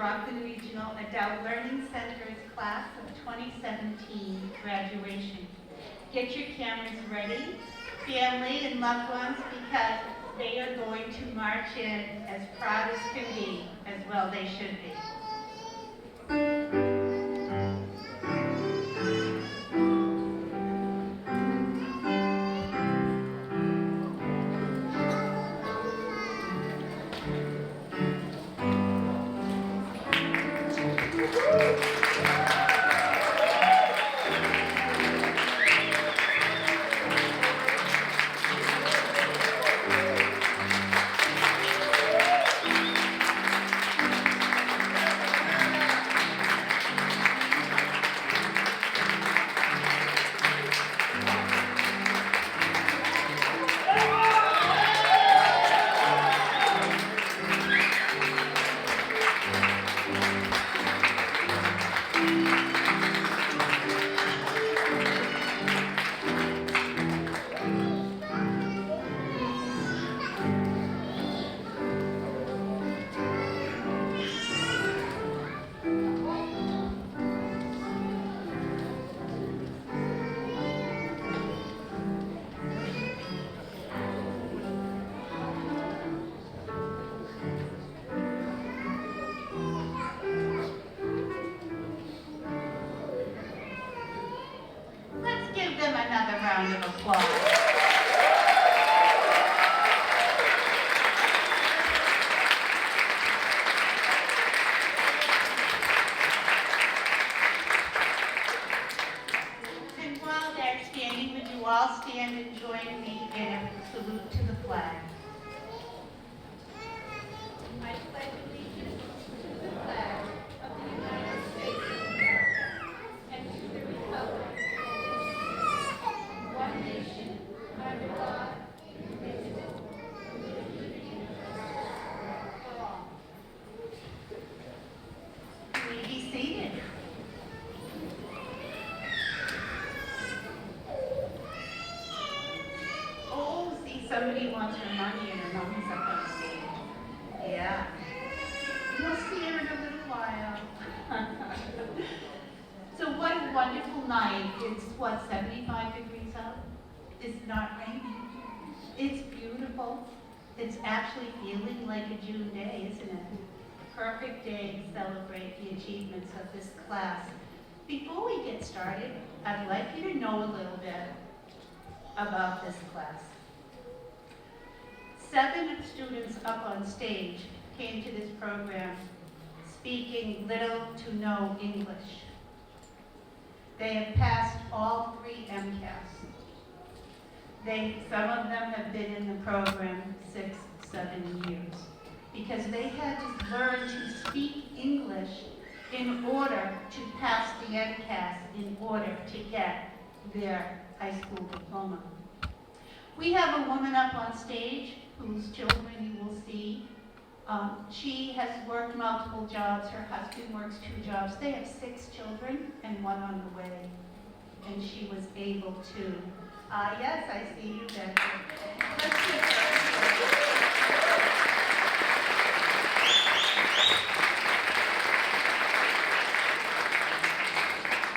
Rockland Regional Adult Learning Center's class of 2017 graduation. Get your cameras ready, family and loved ones, because they are going to march in as proud as can be, as well they should be. Let's give them another round of applause. And while they're standing, would you all stand and join me in a salute to the flag? I pledge allegiance to the flag of the United States of America and to the republic one nation, under God, indivisible, with liberty and justice for all. You may be seated. Oh, see, somebody wants her money and her mommy's up on stage. Yeah. You'll see her in a little while. So what a wonderful night. It's, what, 75 degrees out? It's not raining. It's beautiful. It's actually feeling like a June day, isn't it? Perfect day to celebrate the achievements of this class. Before we get started, I'd like you to know a little bit about this class. 7 students up on stage came to this program speaking little to no English. They have passed all 3 MCAS. Some of them have been in the program 6, 7 years because they had to learn to speak English in order to pass the MCAS, in order to get their high school diploma. We have a woman up on stage whose children you will see. She has worked multiple jobs. Her husband works 2 jobs. They have 6 children and 1 on the way. And she was able to. Yes, I see you, Becky. Let's give her.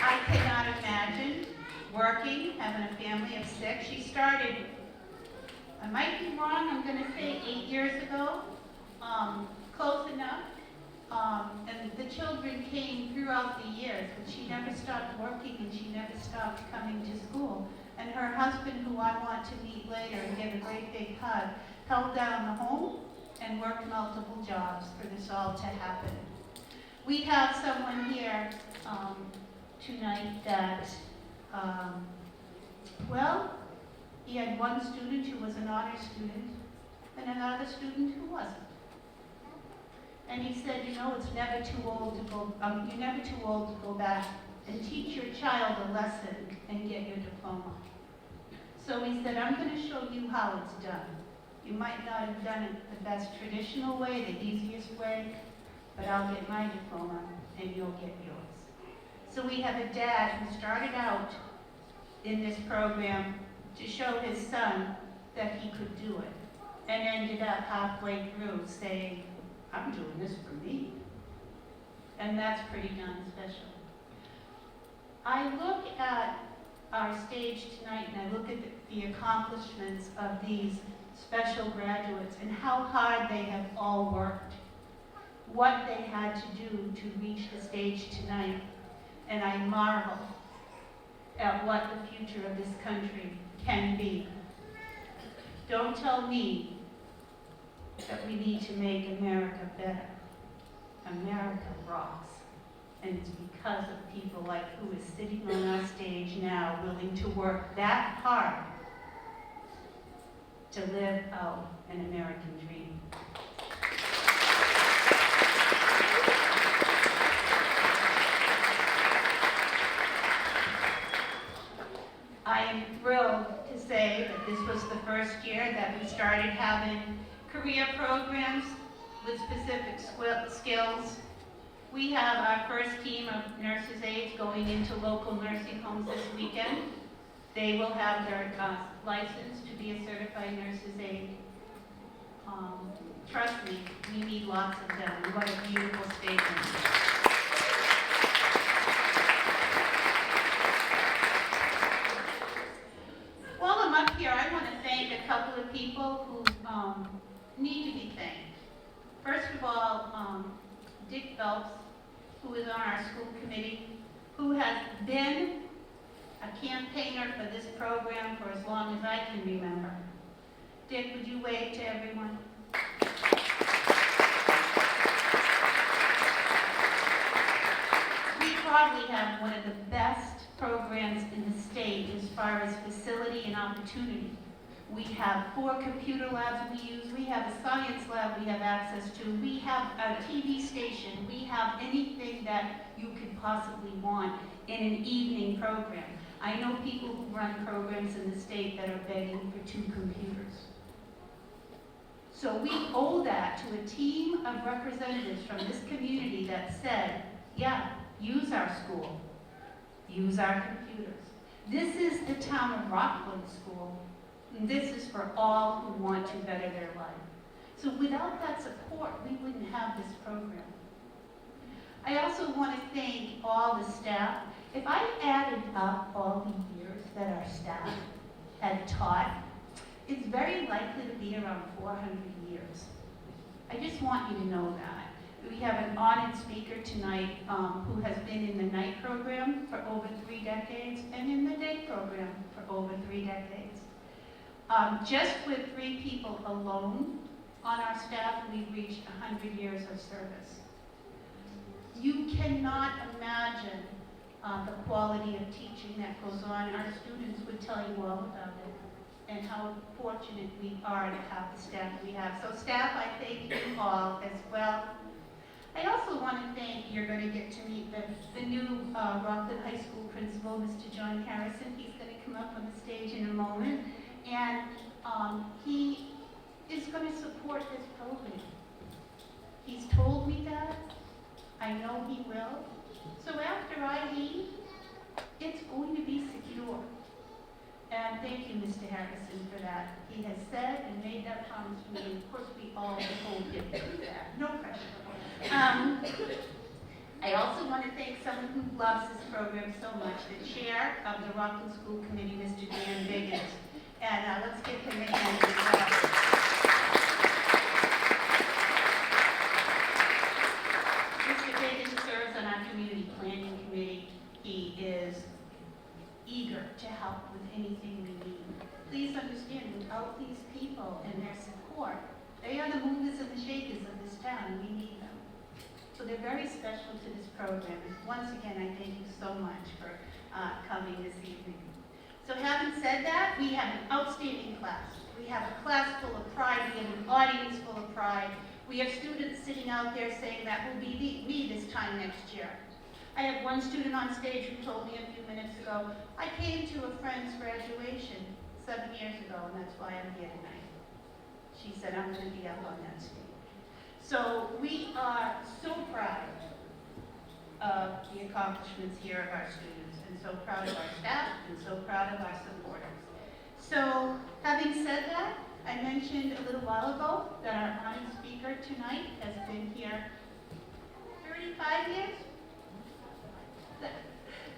I cannot imagine working, having a family of 6. She started, I might be wrong, I'm going to say 8 years ago, close enough. And the children came throughout the years, but she never stopped working and she never stopped coming to school. And her husband, who I want to meet later and give a great big hug, held down the home and worked multiple jobs for this all to happen. We have someone here tonight that, well, he had one student who was an honor student and another student who wasn't. And he said, you know, it's never too old to go, you're never too old to go back and teach your child a lesson and get your diploma. So he said, I'm going to show you how it's done. You might not have done it the best traditional way, the easiest way, but I'll get my diploma and you'll get yours. So we have a dad who started out in this program to show his son that he could do it, and ended up halfway through saying, I'm doing this for me. And that's pretty darn special. I look at our stage tonight and I look at the accomplishments of these special graduates and how hard they have all worked, what they had to do to reach the stage tonight, and I marvel at what the future of this country can be. Don't tell me that we need to make America better. America rocks. And it's because of people like who is sitting on our stage now willing to work that hard to live out an American dream. I am thrilled to say that this was the first year that we started having career programs with specific skills. We have our first team of nurses' aides going into local nursing homes this weekend. They will have their license to be a certified nurse's aide. Trust me, we need lots of them. What a beautiful statement. While I'm up here, I want to thank a couple of people who need to be thanked. First of all, Dick Phelps, who is on our school committee, who has been a campaigner for this program for as long as I can remember. Dick, would you wave to everyone? We probably have one of the best programs in the state as far as facility and opportunity. We have 4 computer labs we use, we have a science lab we have access to, we have a TV station, we have anything that you could possibly want in an evening program. I know people who run programs in the state that are begging for 2 computers. So we owe that to a team of representatives from this community that said, yeah, use our school, use our computers. This is the town of Rockland school. And this is for all who want to better their life. So without that support, we wouldn't have this program. I also want to thank all the staff. If I added up all the years that our staff had taught, it's very likely to be around 400 years. I just want you to know that. We have an honored speaker tonight who has been in the night program for over 3 decades and in the day program for over 3 decades. Just with 3 people alone on our staff, we've reached 100 years of service. You cannot imagine the quality of teaching that goes on. Our students would tell you all about it and how fortunate we are to have the staff we have. So staff, I thank you all as well. I also want to thank, you're going to get to meet the new Rockland High School principal, Mr. John Harrison. He's going to come up on the stage in a moment. And he is going to support this program. He's told me that. I know he will. So after I leave, it's going to be secure. And thank you, Mr. Harrison, for that. He has said and made that promise to me. Of course, we all hold him to that. No pressure. I also want to thank someone who loves this program so much, the chair of the Rockland School Committee, Mr. Dan Biggins. And let's give him a hand as well. Mr. Biggins serves on our community planning committee. He is eager to help with anything we need. Please understand, without these people and their support, they are the movers and the shakers of this town, and we need them. So they're very special to this program. Once again, I thank you so much for coming this evening. So having said that, we have an outstanding class. We have a class full of pride. We have an audience full of pride. We have students sitting out there saying that will be me this time next year. I have one student on stage who told me a few minutes ago, I came to a friend's graduation 7 years ago, and that's why I'm here tonight. She said, I'm going to be up on that stage. So we are so proud of the accomplishments here of our students, and so proud of our staff, and so proud of our supporters. So, having said that, I mentioned a little while ago that our honored speaker tonight has been here 35 years?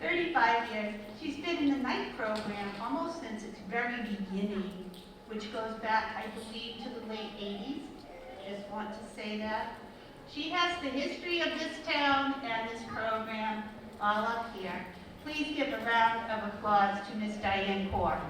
35 years. She's been in the night program almost since its very beginning, which goes back, I believe, to the late 80s. Just want to say that. She has the history of this town and this program all up here. Please give a round of applause to Miss Diane Kaur.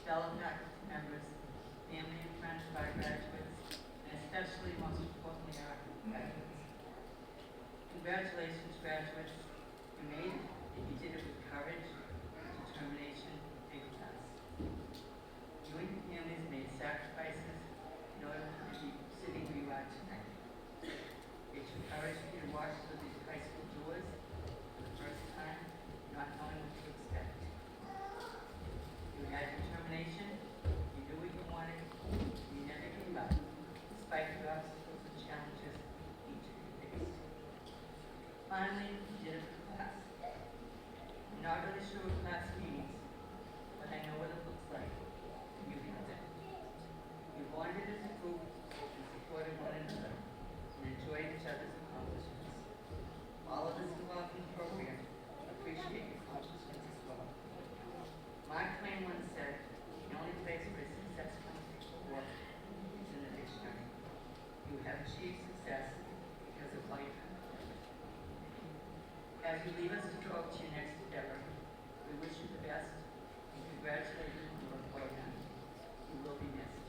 fellow faculty members, family and friends of our graduates, and especially, most importantly, our graduates. Congratulations, graduates. You made it, and you did it with courage, determination, and class. You and your families made sacrifices in order to be sitting where you are tonight. It took courage for you to walk through these high school doors for the first time, not knowing what to expect. You had determination, you knew what you wanted, you never gave up, despite the obstacles and challenges each of you faced. Finally, you did it for class. I'm not really sure what class means, but I know what it looks like, and you have it. You bonded as a group and supported one another and enjoyed each other's accomplishments. All of us involved in the program appreciate your accomplishments as well. Mark Twain once said, the only place where success comes before is in the dictionary. You have achieved success because of all you've done. As you leave us to go to your next endeavor, we wish you the best and congratulate you on your well done. You will be missed.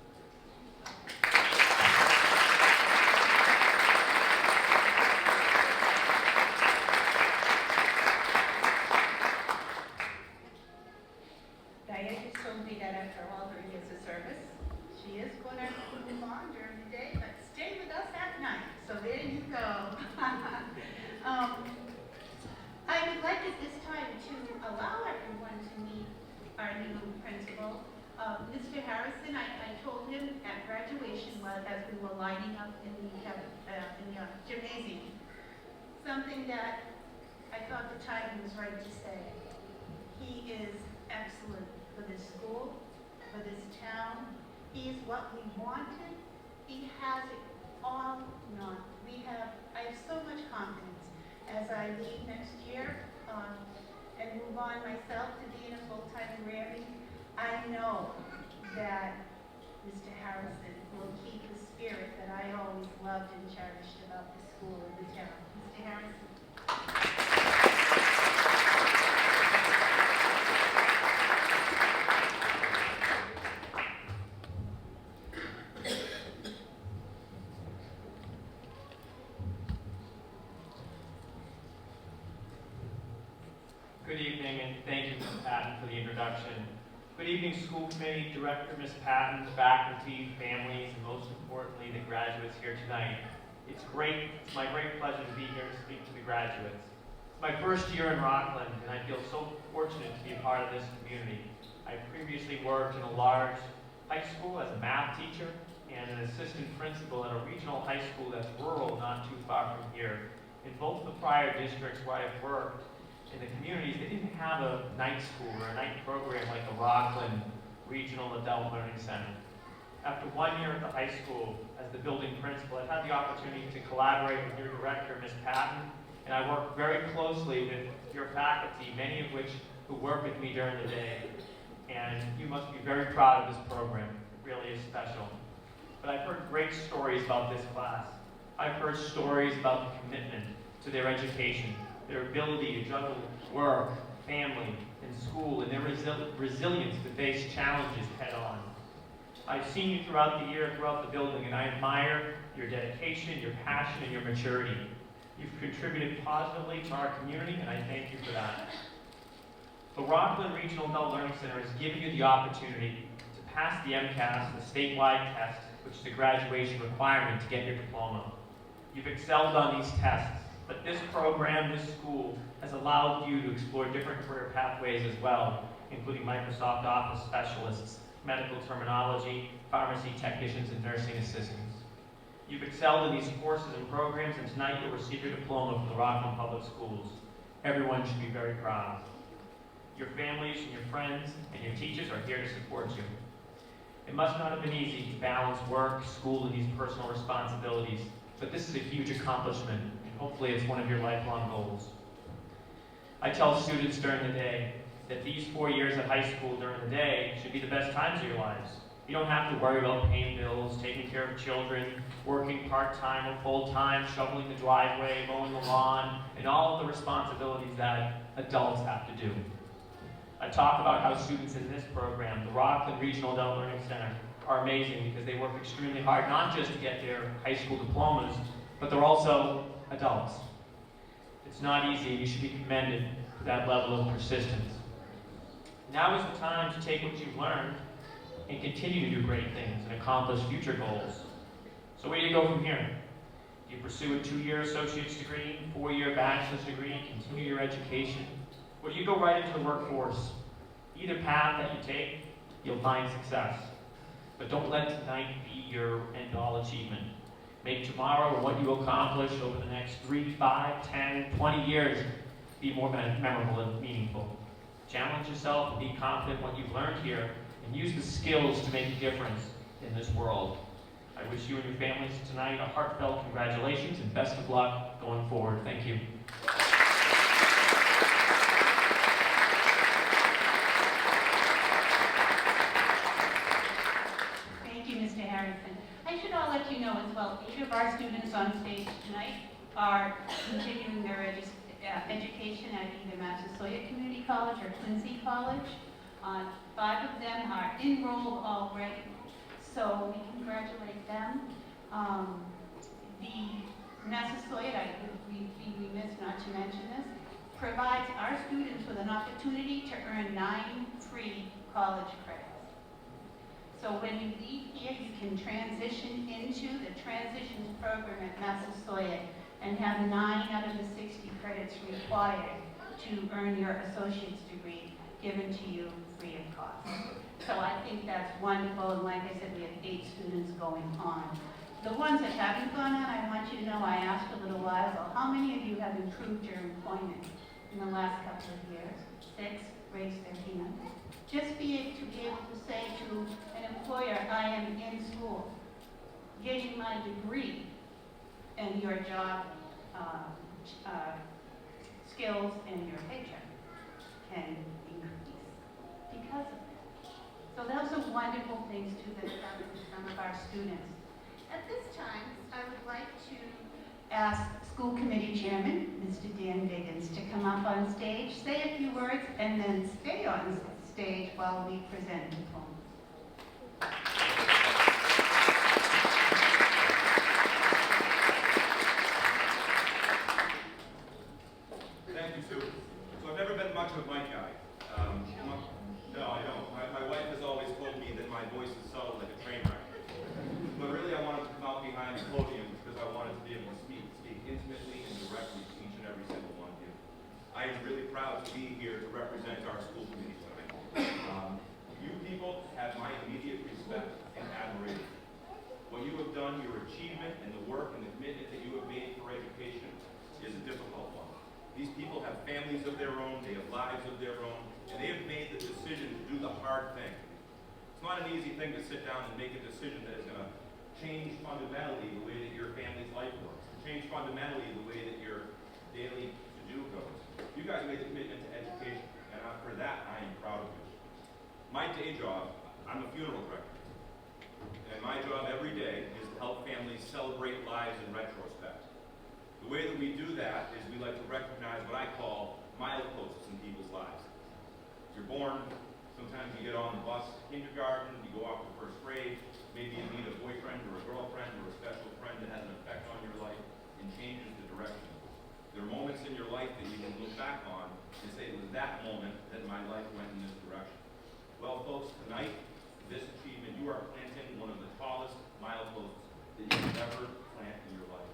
Diane just told me that after all her years of service, she is going to move on during the day, but stay with us at night. So there you go. I would like at this time to allow everyone to meet our new principal. Mr. Harrison, I told him at graduation as we were lining up in the gymnasium, something that I thought the time was right to say. He is excellent for this school, for this town. He is what we wanted. He has it all not. I have so much confidence as I leave next year and move on myself to being a full-time Grammy. I know that Mr. Harrison will keep the spirit that I always loved and cherished about the school and the town. Mr. Harrison. Good evening, and thank you, Ms. Patton, for the introduction. Good evening, school committee, director, Ms. Patton, faculty, families, and most importantly, the graduates here tonight. It's my great pleasure to be here to speak to the graduates. It's my first year in Rockland, and I feel so fortunate to be a part of this community. I previously worked in a large high school as a math teacher and an assistant principal at a regional high school that's rural, not too far from here. In both the prior districts where I've worked, in the communities, they didn't have a night school or a night program like the Rockland Regional Adult Learning Center. After 1 year at the high school as the building principal, I've had the opportunity to collaborate with your director, Ms. Patton, and I work very closely with your faculty, many of which who work with me during the day. And you must be very proud of this program. It really is special. But I've heard great stories about this class. I've heard stories about the commitment to their education, their ability to juggle work, family, and school, and their resilience to face challenges head-on. I've seen you throughout the year, throughout the building, and I admire your dedication, your passion, and your maturity. You've contributed positively to our community, and I thank you for that. The Rockland Regional Adult Learning Center has given you the opportunity to pass the MCAS, the statewide test, which is a graduation requirement to get your diploma. You've excelled on these tests, but this program, this school, has allowed you to explore different career pathways as well, including Microsoft Office specialists, medical terminology, pharmacy technicians, and nursing assistants. You've excelled in these courses and programs, and tonight you'll receive your diploma from the Rockland Public Schools. Everyone should be very proud. Your families and your friends and your teachers are here to support you. It must not have been easy to balance work, school, and these personal responsibilities, but this is a huge accomplishment, and hopefully it's one of your lifelong goals. I tell students during the day that these 4 years at high school during the day should be the best times of your lives. You don't have to worry about paying bills, taking care of children, working part-time or full-time, shoveling the driveway, mowing the lawn, and all of the responsibilities that adults have to do. I talk about how students in this program, the Rockland Regional Adult Learning Center, are amazing because they work extremely hard, not just to get their high school diplomas, but they're also adults. It's not easy, and you should be commended for that level of persistence. Now is the time to take what you've learned and continue to do great things and accomplish future goals. So where do you go from here? Do you pursue a 2-year associate's degree, 4-year bachelor's degree, continue your education? Or do you go right into the workforce? Either path that you take, you'll find success. But don't let tonight be your end-all achievement. Make tomorrow or what you accomplish over the next 3, 5, 10, 20 years be more memorable and meaningful. Challenge yourself and be confident in what you've learned here, and use the skills to make a difference in this world. I wish you and your families tonight a heartfelt congratulations and best of luck going forward. Thank you. Thank you, Mr. Harrison. I should all let you know as well, each of our students on stage tonight are continuing their education at either Massasoit Community College or Quincy College. 5 of them are enrolled already, so we congratulate them. The Massasoit, I would be remiss not to mention this, provides our students with an opportunity to earn 9 free college credits. So when you leave here, you can transition into the transitions program at Massasoit and have 9 out of the 60 credits required to earn your associate's degree given to you free of cost. So I think that's wonderful, and like I said, we have 8 students going on. The ones that haven't gone on, I want you to know, I asked a little while ago, how many of you have improved your employment in the last couple of years? 6 raised their hand. Just to be able to say to an employer, I am in school, getting my degree, and your job skills and your paycheck can increase because of it. So those are wonderful things too that have happened to some of our students. At this time, I would like to ask School Committee Chairman, Mr. Dan Biggins, to come up on stage, say a few words, and then stay on stage while we present diplomas. Thank you, Sue. So I've never been much of a mic guy. No, I don't. My wife has always told me that my voice is subtle like a train wreck. But really, I wanted to come out behind the podium because I wanted to be able to speak intimately and directly to each and every single one of you. I am really proud to be here to represent our school committee tonight. You people have my immediate respect and admiration. What you have done, your achievement, and the work and the commitment that you have made for education is a difficult one. These people have families of their own, they have lives of their own, and they have made the decision to do the hard thing. It's not an easy thing to sit down and make a decision that is going to change fundamentally the way that your family's life works, change fundamentally the way that your daily to-do goes. You guys made the commitment to education, and for that, I am proud of you. My day job, I'm a funeral director, and my job every day is to help families celebrate lives in retrospect. The way that we do that is we like to recognize what I call mileposts in people's lives. You're born, sometimes you get on the bus to kindergarten, you go off to first grade, maybe you meet a boyfriend or a girlfriend or a special friend that has an effect on your life and changes the direction. There are moments in your life that you can look back on and say it was that moment that my life went in this direction. Well, folks, tonight, this achievement, you are planting one of the tallest mileposts that you can ever plant in your life.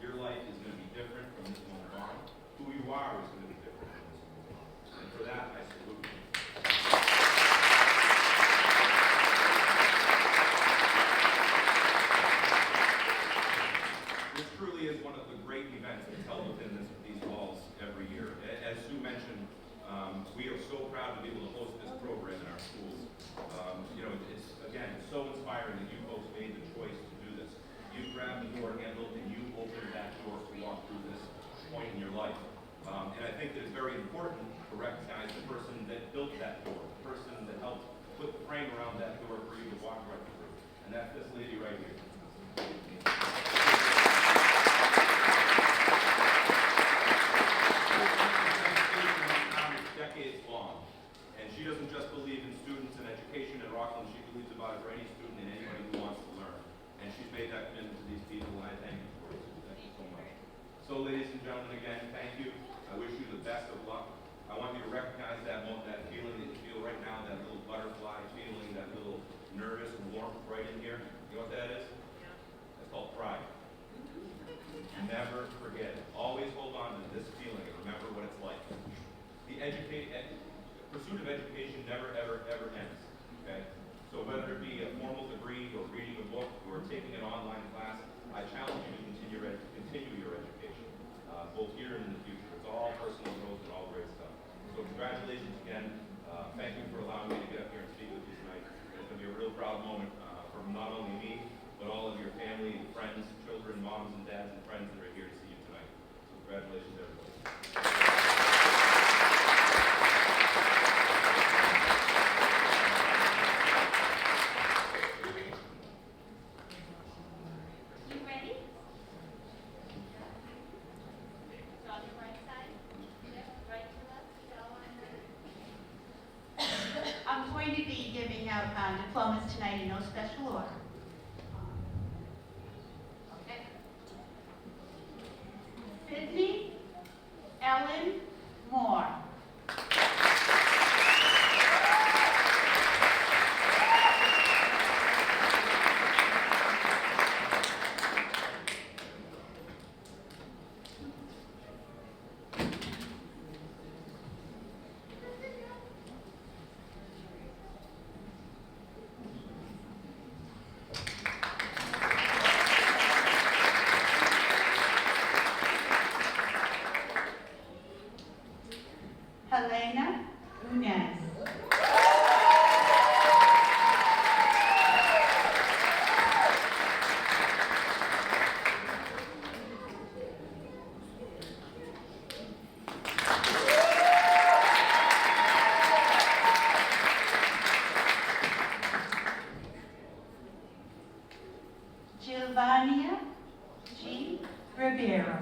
Your life is going to be different from this moment on. Who you are is going to be different from this moment on. And for that, I salute you. This truly is one of the great events that's held within these halls every year. As Sue mentioned, we are so proud to be able to host this program in our schools. It's so inspiring that you folks made the choice to do this. You grabbed the door handle and you opened that door to walk through this point in your life. And I think that it's very important to recognize the person that built that door, the person that helped put the frame around that door for you to walk right through. And that's this lady right here. Decades long. And she doesn't just believe in students and education at Rockland, she believes about it for any student and anybody who wants to learn. And she's made that commitment to these people, and I thank you for it. Thank you so much. So, ladies and gentlemen, again, thank you. I wish you the best of luck. I want you to recognize that moment, that feeling that you feel right now, that little butterfly feeling, that little nervous warmth right in here. You know what that is? Yeah. That's called pride. Never forget it. Always hold on to this feeling and remember what it's like. The pursuit of education never, ever, ever ends. Okay? So whether it be a formal degree or reading a book or taking an online class, I challenge you to continue your education, both here and in the future. It's all personal growth and all great stuff. So congratulations again. Thank you for allowing me to get up here and speak with you tonight. It's going to be a real proud moment for not only me, but all of your family, friends, children, moms and dads, and friends that are here to see you tonight. So congratulations, everybody. You ready? So on your right side? Right to left? I'm going to be giving out diplomas tonight in no special order. Okay. Sydney Ellen Moore. Helena Unez. Giovannia G. Rivera.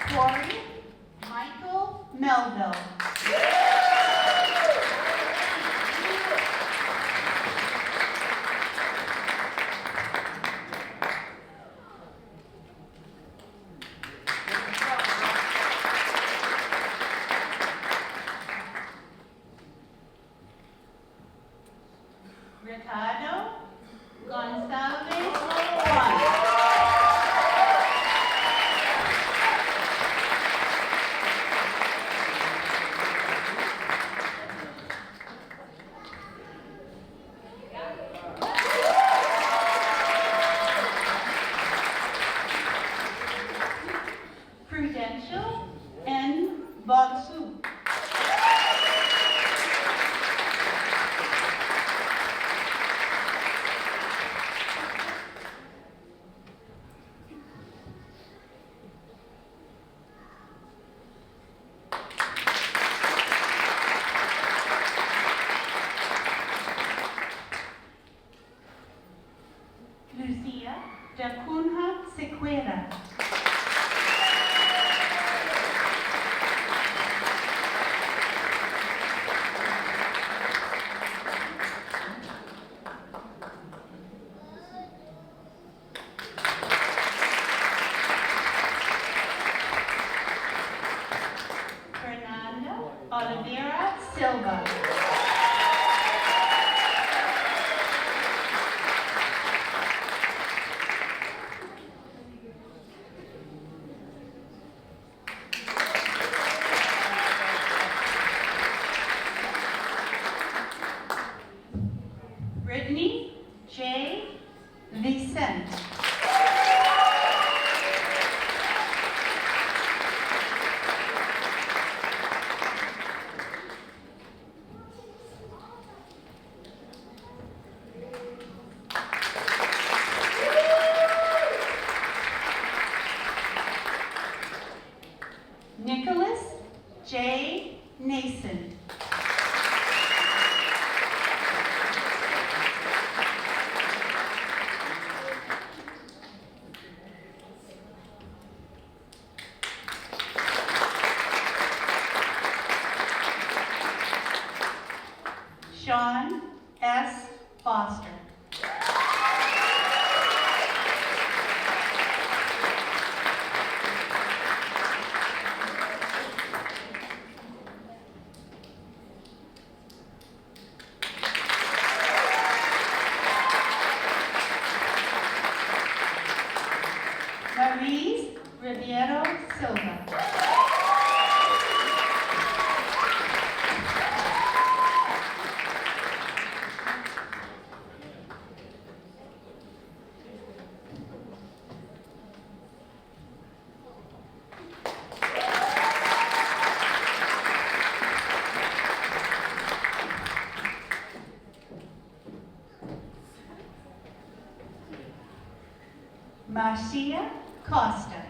Corey Michael Melville. Ricardo Gonzalez Juan. Prudential N. Bonsu. Lucia Jacunha Sequeira. Rockland. Nicholas J. Nason. Sean S. Foster. Maurice Riviero Silva. Marcia Costa.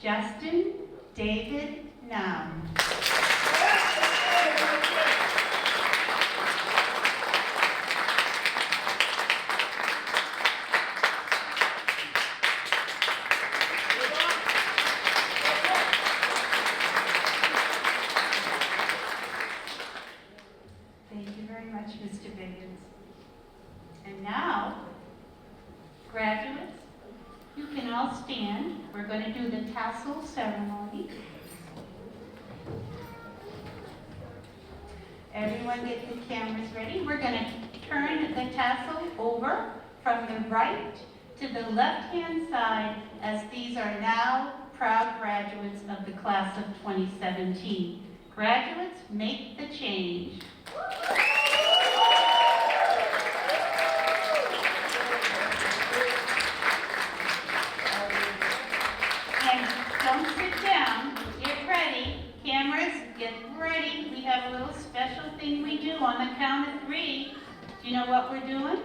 Justin David Noun. Thank you very much, Mr. Biggins. And now, graduates, you can all stand. We're going to do the tassel ceremony. Everyone get the cameras ready. We're going to turn the tassel over from the right to the left-hand side, as these are now proud graduates of the class of 2017. Graduates, make the change. And don't sit down, get ready. Cameras, get ready. We have a little special thing we do on the count of 3. Do you know what we're doing?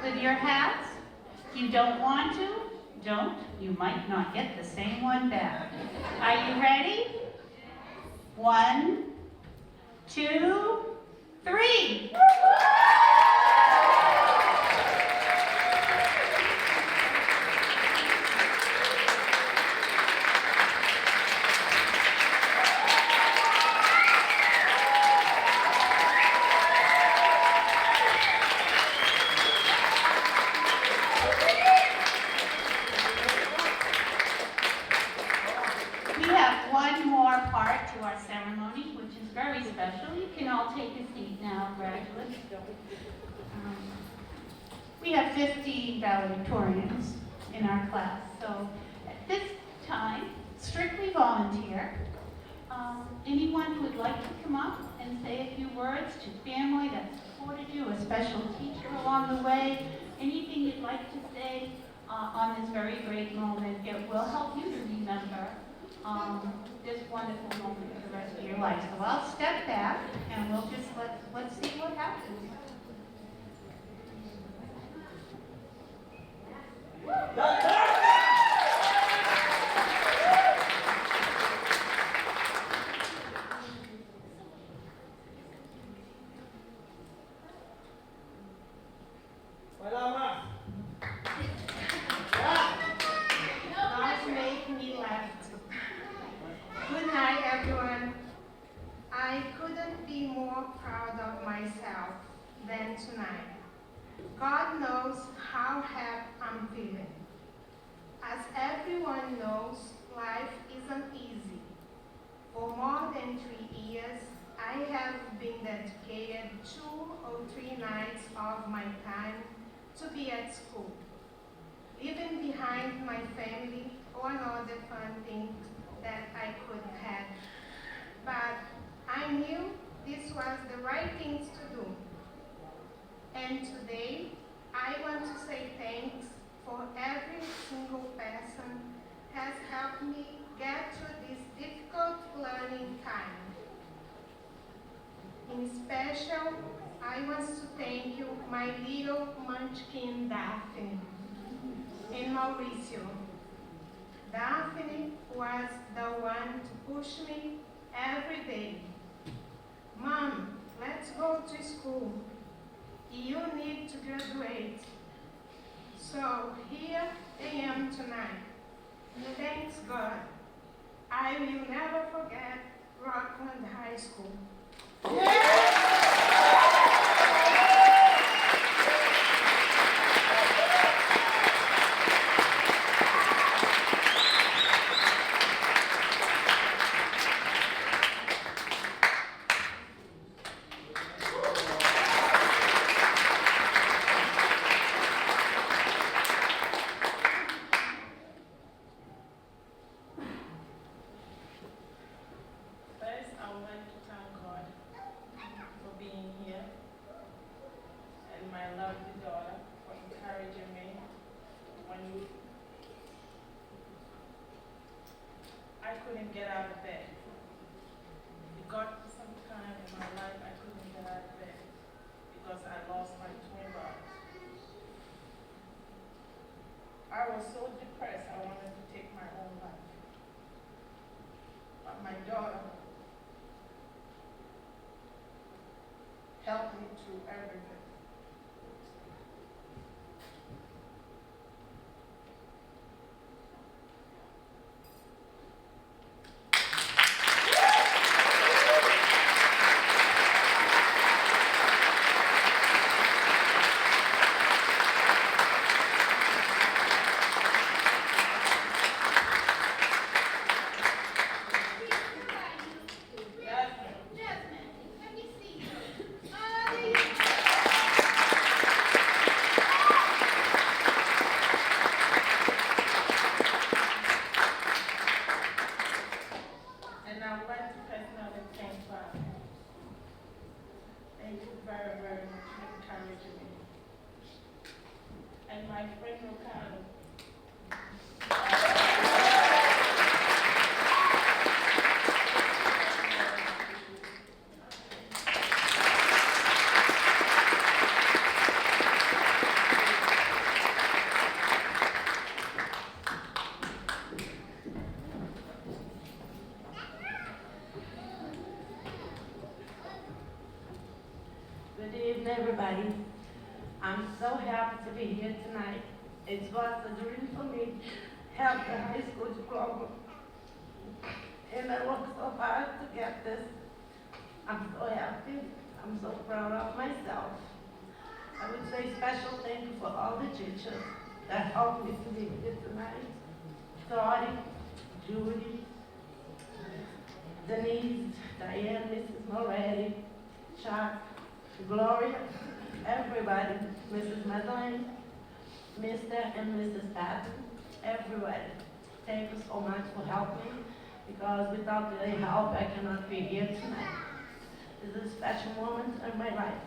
With your hats? You don't want to? Don't. You might not get the same one back. Are you ready? 1, 2, 3. We have one more part to our ceremony, which is very special. You can all take a seat now, graduates. We have 50 valedictorians in our class, so at this time, strictly volunteer. Anyone who would like to come up and say a few words to family that supported you, a special teacher along the way, anything you'd like to say on this very great moment, it will help you to remember this wonderful moment for the rest of your life. So I'll step back and we'll just let's see what happens. Don't make me laugh. Good night, everyone. I couldn't be more proud of myself than tonight. God knows how happy I'm feeling. As everyone knows, life isn't easy. For more than 3 years, I have been dedicated 2 or 3 nights of my time to be at school, leaving behind my family or another fun thing that I could have. But I knew this was the right thing to do. And today, I want to say thanks for every single person has helped me get through this difficult learning time. In special, I want to thank you, my little munchkin Daphne and Mauricio. Daphne was the one to push me every day. Mom, let's go to school. You need to graduate. So here I am tonight. Thanks God. I will never forget Rockland High School. First, I would like to thank God for being here and my lovely daughter for encouraging me when I couldn't get out of bed. It got to some time in my life I couldn't get out of bed because I lost my twin brothers. I was so depressed I wanted to take my own life. But my daughter helped me through everything. And I would like to personally thank God. Thank you very, very much for encouraging me. And my friend Ricardo. Good evening, everybody. I'm so happy to be here tonight. It was a dream for me to have the high school diploma. And I worked so hard to get this. I'm so happy. I'm so proud of myself. I would say special thank you for all the teachers that helped me to be here tonight. Dottie, Judy, Denise, Diane, Mrs. Moretti, Chuck, Gloria, everybody, Mrs. Madeleine, Mr. and Mrs. Patton, everybody. Thank you so much for helping me, because without their help, I cannot be here tonight. It's a special moment in my life.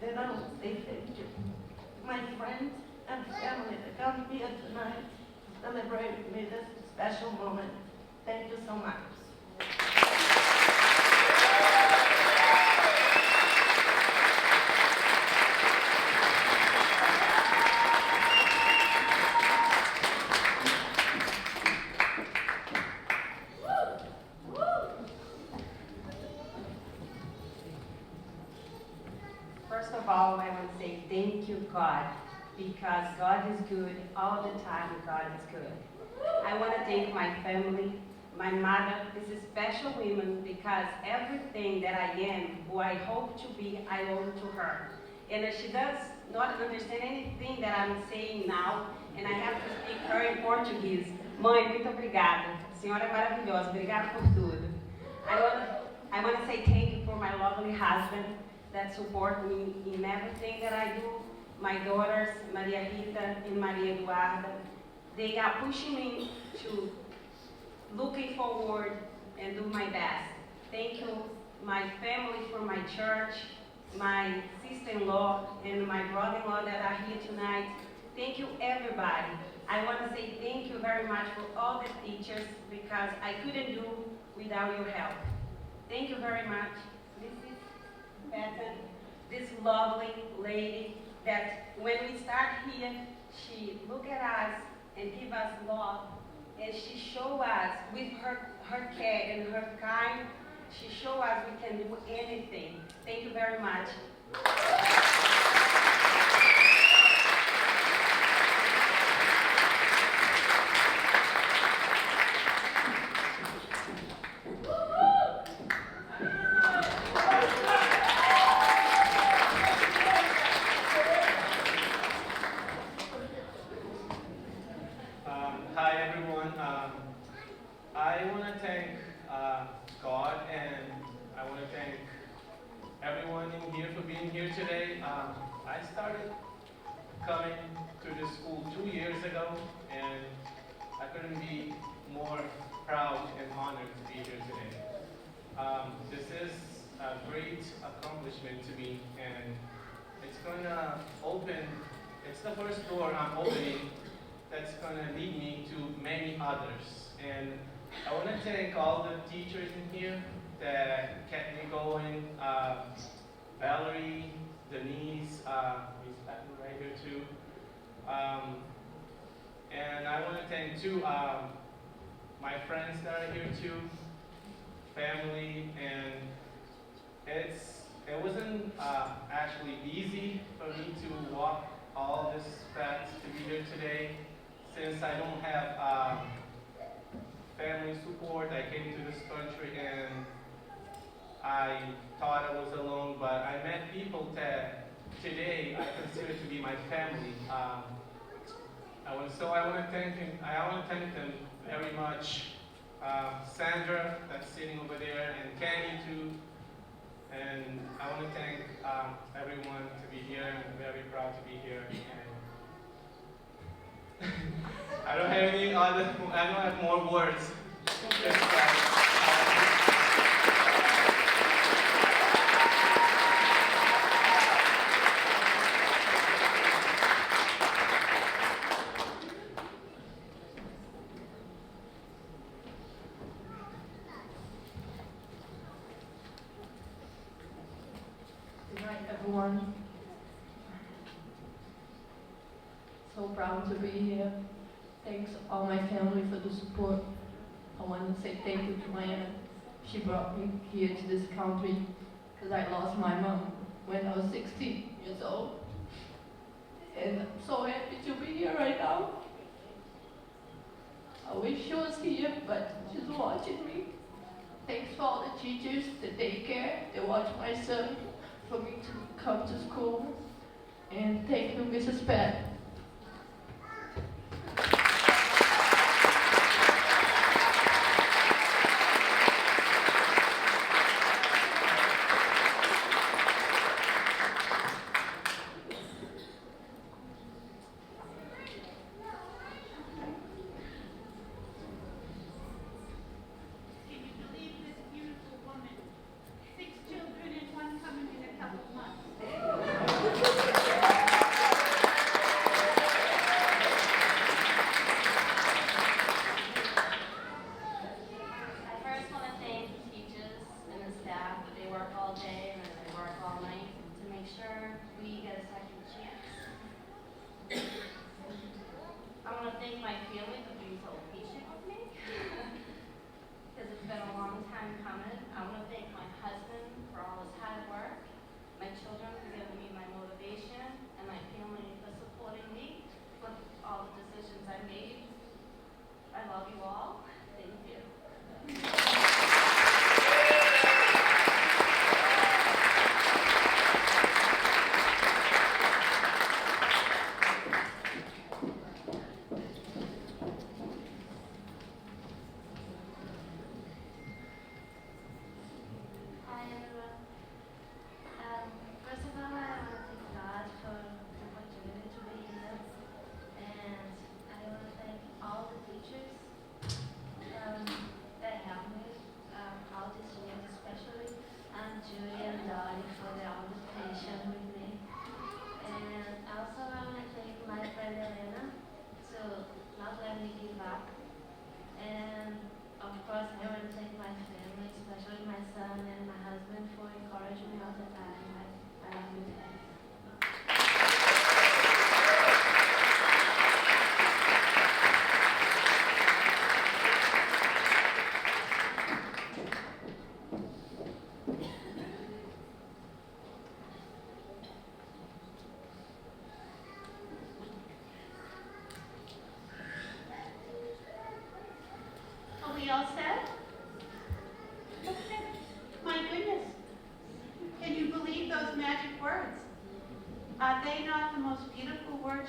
Then I will say thank you. My friends and family that come here tonight to celebrate with me this special moment. Thank you so much. First of all, I want to say thank you, God, because God is good all the time. God is good. I want to thank my family, my mother. This is special woman because everything that I am, who I hope to be, I owe to her. And she does not understand anything that I'm saying now, and I have to speak her in Portuguese. Mãe, muito obrigada. A senhora é maravilhosa. Obrigada por tudo. lovely husband that support me in everything that I do. My daughters, Maria Rita and Maria Eduarda, they are pushing me to looking forward and do my best. Thank you, my family from my church, my sister-in-law and my brother-in-law that are here tonight. Thank you, everybody. I want to say thank you very much for all the teachers because I couldn't do without your help. Thank you very much. Mrs. Patton, this lovely lady that when we start here, she look at us and give us love. And she show us with her care and her kind, she show us we can do anything. Thank you very much. Hi everyone. I want to thank God and I want to thank everyone in here for being here today. I started coming to this school 2 years ago and I couldn't be more proud and honored to be here today. This is a great accomplishment to me and it's going to open, it's the first door I'm opening that's going to lead me to many others. And I want to thank all the teachers in here that kept me going. Valerie, Denise, Ms. Patton right here too. And I want to thank too my friends that are here too, family, and it wasn't actually easy for me to walk all this path to be here today. Since I don't have family support, I came to this country and I thought I was alone, but I met people that today I consider to be my family. I want to thank them very much. Sandra, that's sitting over there, and Kenny too. And I want to thank everyone to be here. I'm very proud to be here. I don't have I don't have more words. Good night, everyone. So proud to be here. Thanks all my family for the support. I want to say thank you to my aunt. She brought me here to this country because I lost my mom when I was 16 years old. And I'm so happy to be here right now. I wish she was here, but she's watching me. Thanks for all the teachers, the daycare, they watch my son for me to come to school. And thank you, Mrs. Pat. Can you believe this beautiful woman? 6 children and one coming in a couple months.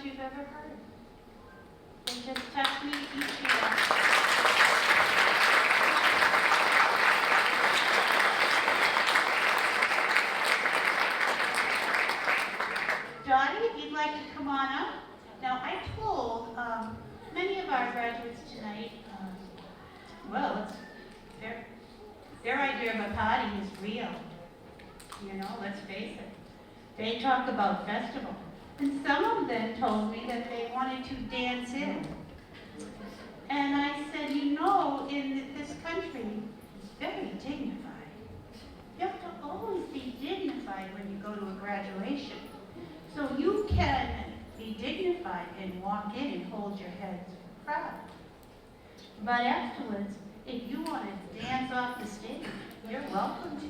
applause you've ever heard. They just touch me each year. Dottie, if you'd like to come on up. Now, I told many of our graduates tonight, well, their idea of a party is real. You know, let's face it. They talk about festival. And some of them told me that they wanted to dance in. And I said, you know, in this country, it's very dignified. You have to always be dignified when you go to a graduation. So you can be dignified and walk in and hold your heads proud. But afterwards, if you want to dance off the stage, you're welcome to.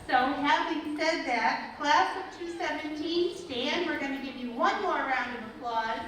So having said that, class of 217, stand. We're going to give you one more round of applause.